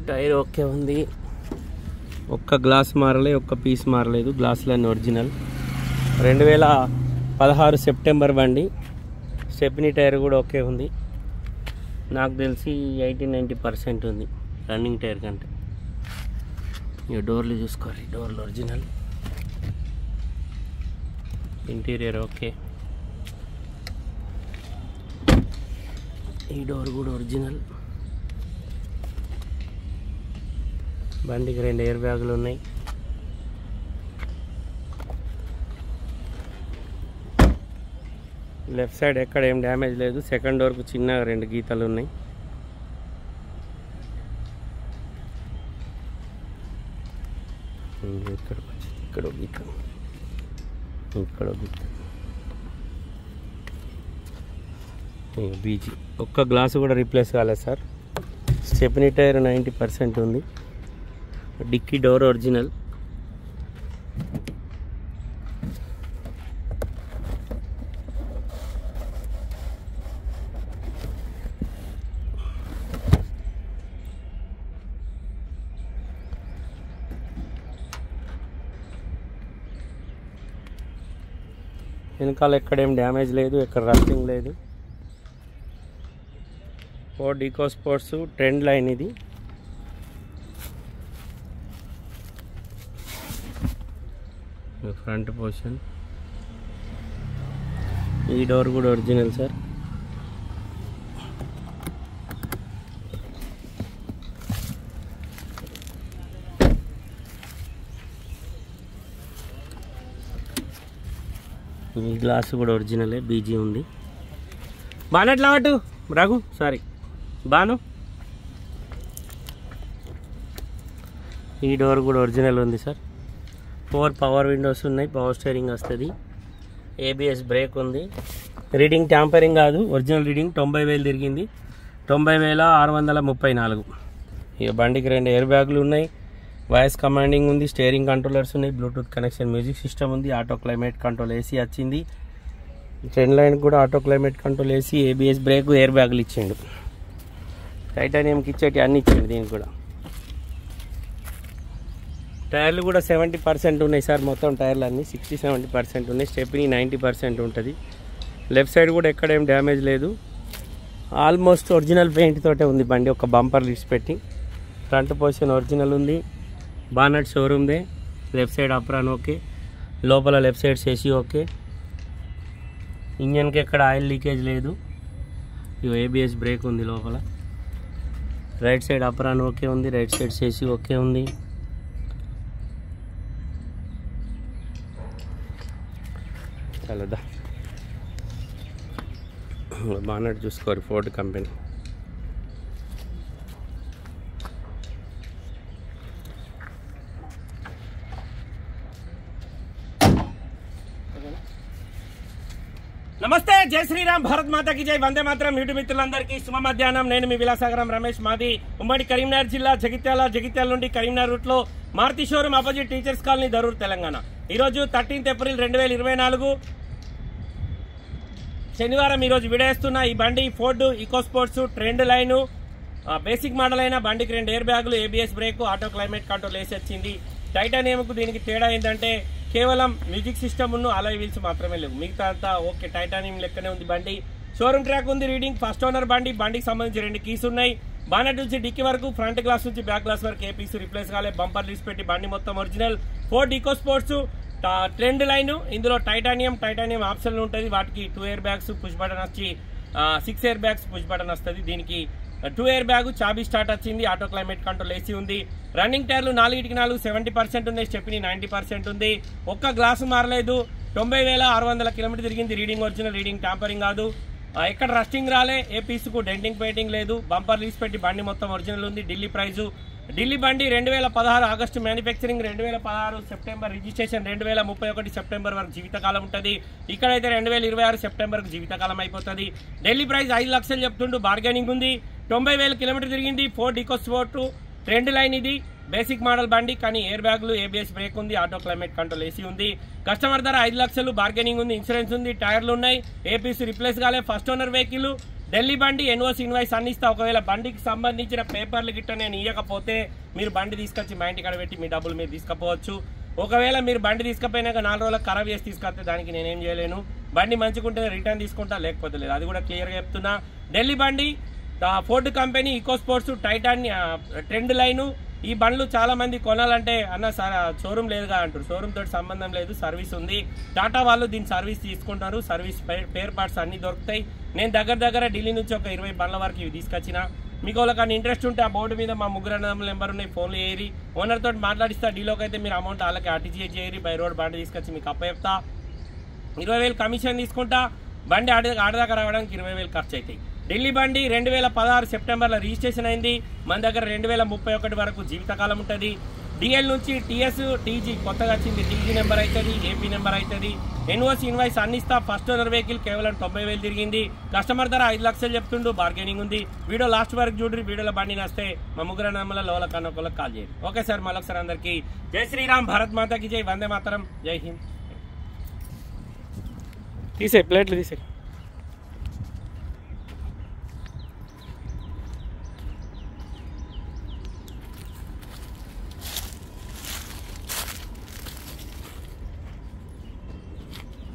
Tyre okay ఉంది, ఒక్క glass మారలే, ఒక్క పీస్ మారలేదు, గ్లాసులన్నీ ఒరిజినల్. 2016 సెప్టెంబర్ బండి. స్టెప్నీ టైర్ కూడా ఓకే ఉంది, నాకు తెలిసి 80-90% ఉంది రన్నింగ్ టైర్ కంటే. ఇక డోర్లు చూసుకోవాలి, డోర్లు ఒరిజినల్, ఇంటీరియర్ ఓకే, ఈ డోర్ కూడా ఒరిజినల్. బండికి 2 ఎయిర్ బ్యాగులు ఉన్నాయి. లెఫ్ట్ సైడ్ ఎక్కడ ఏం డ్యామేజ్ లేదు. సెకండ్ డోర్కు చిన్నగా 2 గీతలు ఉన్నాయి. ఇక్కడ గీత, ఇక్కడ గీత, బీజీ. ఒక్క గ్లాసు కూడా రీప్లేస్ కాలేదు సార్. స్టెప్నీ టైర్ 90% ఉంది. Dicky door original. వెనకాల ఎక్కడేం డ్యామేజ్ లేదు, ఎక్కడ రస్టింగ్ లేదు. Ford Eco sports trend line ఇది. Front position. ఈ డోర్ కూడా ఒరిజినల్ సార్. ఈ గ్లాస్ కూడా ఒరిజినలే, బీజీ ఉంది. బానెట్లా అటు రఘు, సారీ బాను. ఈ డోర్ కూడా ఒరిజినల్ ఉంది సార్. 4 పవర్ విండోస్ ఉన్నాయి, పవర్ స్టీరింగ్ వస్తుంది, ఏబిఎస్ బ్రేక్ ఉంది. రీడింగ్ ట్యాంపరింగ్ కాదు, ఒరిజినల్ రీడింగ్. 90,000 తిరిగింది, 90,634. ఇక బండికి 2 ఎయిర్ బ్యాగులు ఉన్నాయి, వాయిస్ కమాండింగ్ ఉంది, స్టీరింగ్ కంట్రోలర్స్ ఉన్నాయి, బ్లూటూత్ కనెక్షన్, మ్యూజిక్ సిస్టమ్ ఉంది, ఆటో క్లైమేట్ కంట్రోల్, ఏసీ వచ్చింది. ట్రెండ్ లైన్ కూడా auto climate control, AC, ABS brake, air బ్యాగులు ఇచ్చిండు. టైటానియంకి ఇచ్చేటి అన్ని ఇచ్చిండు దీనికి కూడా. టైర్లు కూడా 70% ఉన్నాయి సార్. మొత్తం టైర్లు అన్నీ 60-70% ఉన్నాయి. స్టెప్నీ 90% ఉంటుంది. లెఫ్ట్ సైడ్ కూడా ఎక్కడేం డ్యామేజ్ లేదు. ఆల్మోస్ట్ ఒరిజినల్ పెయింట్ తోటే ఉంది బండి, ఒక బంపర్ లిస్ట్ పెట్టి. ఫ్రంట్ పొజిషన్ ఒరిజినల్ ఉంది. బానట్ షోరూమ్దే. లెఫ్ట్ సైడ్ అప్రాన్ ఓకే, లోపల లెఫ్ట్ సైడ్ సేసి ఓకే. ఇంజన్కి ఎక్కడ ఆయిల్ లీకేజ్ లేదు. ఇవి ఏబిఎస్ బ్రేక్ ఉంది లోపల. రైట్ సైడ్ అప్రాన్ ఓకే ఉంది, రైట్ సైడ్ సేసి ఓకే ఉంది. చాలదా బానట్ చూసుకోరు, ఫోర్డ్ కంపెనీ. నమస్తే, జై శ్రీరామ్, భారత్ మాతాకి జై, వందే మాతరం. యూట్యూబ్ మిత్రులందరికీ శుభ మధ్యాహ్నం. నేను మీ విలాసాగరం రమేష్. మాది ఉమ్మడి కరీంనగర్ జిల్లా, జగిత్యాల నుండి కరీంనగర్ రూట్ లో Maruti showroom opposite teachers colony, Darur, Telangana. ఈరోజు 13th ఏప్రిల్ 2024 శనివారం. ఈరోజు విడేస్తున్న ఈ బండి Ford Eco sports trend line, basic model అయిన బండికి 2 ఎయిర్ బ్యాగులు, ABS brake, auto climate control వేసి వచ్చింది. టైటానియంకు దీనికి తేడా ఏంటంటే కేవలం మ్యూజిక్ సిస్టమ్ ఉన్న అలాయ్ వీల్స్ మాత్రమే లేవు, మిగతా అంతా ఓకే టైటానియం లెక్కనే ఉంది బండి. షోరూమ్ ట్రాక్ ఉంది, రీడింగ్ ఫస్ట్ ఓనర్ బండి. బండికి సంబంధించి 2 కీస్ ఉన్నాయి. బానెట్ నుంచి డిక్కీ వరకు, ఫ్రంట్ గ్లాస్ నుంచి బ్యాక్ గ్లాస్ వరకు ఏ పీస్ రిప్లేస్ కాలే. బంపర్ లీస్ పెట్టి బండి మొత్తం original. Ford Eco sports trend line. ఇందులో టైటానియం ఆప్షన్ ఉంటుంది. వాటికి 2 ఎయిర్ బ్యాగ్స్, పుష్ బటన్ వచ్చి 6 ఎయిర్ బ్యాగ్స్, పుష్ బటన్ వస్తుంది. దీనికి 2 ఎయిర్ బ్యాగ్, చాబీ స్టార్ట్ వచ్చింది, ఆటో క్లైమేట్ కంట్రోల్ ఏసీ ఉంది. రన్నింగ్ టైర్లు 4/4 70% ఉన్నాయి. స్టెప్నీ 90% ఉంది. ఒక్క గ్లాసు మారలేదు. 90,600 కిలోమీటర్ తిరిగింది. రీడింగ్ ఒరిజినల్, రీడింగ్ ట్యాంపరింగ్ కాదు. ఎక్కడ రస్టింగ్ రాలే, ఏ పీసుకు డెంటింగ్ పెయింటింగ్ లేదు. బంపర్ లీస్ పెట్టి బండి మొత్తం ఒరిజినల్ ఉంది. ఢిల్లీ ప్రైజు, ఢిల్లీ బండి 2016 August manufacturing, 2016 September registration, 2031 September వరకు జీవితకాలం ఉంటుంది. ఇక్కడైతే 2026 సెప్టెంబర్కు జీవితకాలం అయిపోతుంది. ఢిల్లీ ప్రైస్ 5 లక్షలు చెప్తుండు, బార్గెనింగ్ ఉంది. 90,000 కిలోమీటర్ తిరిగింది. Ford Eco sport trend line ఇది. బేసిక్ మోడల్ బండి, కానీ ఎయిర్ బ్యాగులు, ఏబిఎస్ బ్రేక్ ఉంది, ఆటో క్లైమేట్ కంట్రోల్ ఏసీ ఉంది. కస్టమర్ ధర 5 లక్షలు, బార్గెనింగ్ ఉంది, ఇన్సూరెన్స్ ఉంది, టైర్లు ఉన్నాయి, ఏపీస్ రిప్లేస్ కాలే, ఫస్ట్ ఓనర్ వెహికల్. ఢిల్లీ బండి ఎన్ఓసి ఇన్వాయిస్ అన్ని ఇస్తా. ఒకవేళ బండికి సంబంధించిన పేపర్లు గిట్ట నేను ఇవ్వకపోతే మీరు బండి తీసుకొచ్చి మా ఇంటికాడ పెట్టి మీ డబ్బులు మీరు తీసుకుపోవచ్చు. ఒకవేళ మీరు బండి తీసుకుపోయినాక 4 రోజులకు ఖరాబ్ చేసి తీసుకొస్తే దానికి నేనేం చేయలేను. బండి మంచిగుంటే రిటర్న్ తీసుకుంటా, లేకపోతే లేదు. అది కూడా క్లియర్గా చెప్తున్నా. ఢిల్లీ బండి, Ford company, Eco sports, Titan, trend line. ఈ బండ్లు చాలా మంది కొనాలంటే అన్న షోరూమ్ లేదుగా అంటారు. షోరూమ్ తోటి సంబంధం లేదు, సర్వీస్ ఉంది. టాటా వాళ్ళు దీని సర్వీస్ తీసుకుంటారు. సర్వీస్ పేర్ పార్ట్స్ అన్ని దొరుకుతాయి. నేను దగ్గర ఢిల్లీ నుంచి ఒక 20 బండ్ల వరకు ఇవి తీసుకొచ్చిన. మీకు వాళ్ళకి ఇంట్రెస్ట్ ఉంటే ఆ బోర్డు మీద మా 3 నెంబర్ ఉన్నాయి, ఫోన్లు చేయరి. ఓనర్ తోటి మాట్లాడిస్తా. డీలోకి అయితే మీరు అమౌంట్ వాళ్ళకి ఆర్టీజీఏ చేయరి. బై రోడ్ బండి తీసుకొచ్చి మీకు అప్పచెప్తా. 20,000 కమిషన్ తీసుకుంటా. బండి ఆడదాకా రావడానికి 20,000 ఖర్చు అవుతాయి. ఢిల్లీ బండి 2016 సెప్టెంబర్లో రిజిస్ట్రేషన్ అయింది. మన దగ్గర 2031 వరకు జీవితకాలం ఉంటుంది. డిఎల్ నుంచి టీఎస్, టీజీ కొత్తగా వచ్చింది. టీజీ నెంబర్ అవుతుంది, ఏపీ నెంబర్ అవుతుంది. ఎన్ఓసి ఇన్వాయిస్ అన్ని ఇస్తా. ఫస్ట్ ఓనర్ వెహికల్ కేవలం 90,000 తిరిగింది. కస్టమర్ ధర 5 లక్షలు చెప్తుండు. బార్గెనింగ్ ఉంది. వీడియో లాస్ట్ వరకు చూడండి. వీడియోలో బండి నస్తే మా 3 నెంబర్ల లోల కన్నొక్కలకు కాల్ చేయండి. ఓకే సార్, మళ్ళొకసారి అందరికీ జై శ్రీరామ్, భారత్ మాతాకి జై, వందే మాతరం, జై హింద్. తీసే ప్లేట్లు తీసే.